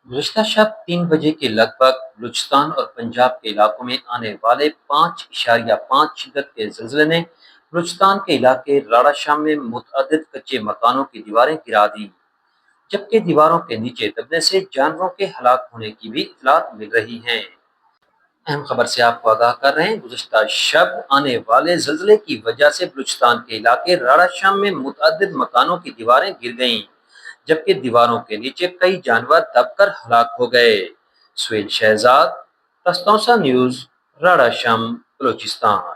गुज़िश्ता शब 3 बजे के लगभग बलूचिस्तान और पंजाब के इलाकों में आने वाले 5.5 शिद्दत के ज़लज़ले ने बलूचिस्तान के इलाके राड़ा शाम में मुतअद्दिद कच्चे मकानों की दीवारें गिरा दी, जबकि दीवारों के नीचे दबने से जानवरों के हलाक होने की भी इत्तलात मिल रही हैं। अहम खबर से आपको आगाह कर रहे हैं, गुज़िश्ता शब आने वाले ज़लज़ले की वजह से बलूचिस्तान के इलाके राड़ा शाम में मुतअद्दिद मकानों की दीवारें गिर गईं, जबकि दीवारों के नीचे कई जानवर दबकर हलाक हो गए। सुहेल शहजाद, तस्तौसा न्यूज़, राड़ा शम, बलूचिस्तान।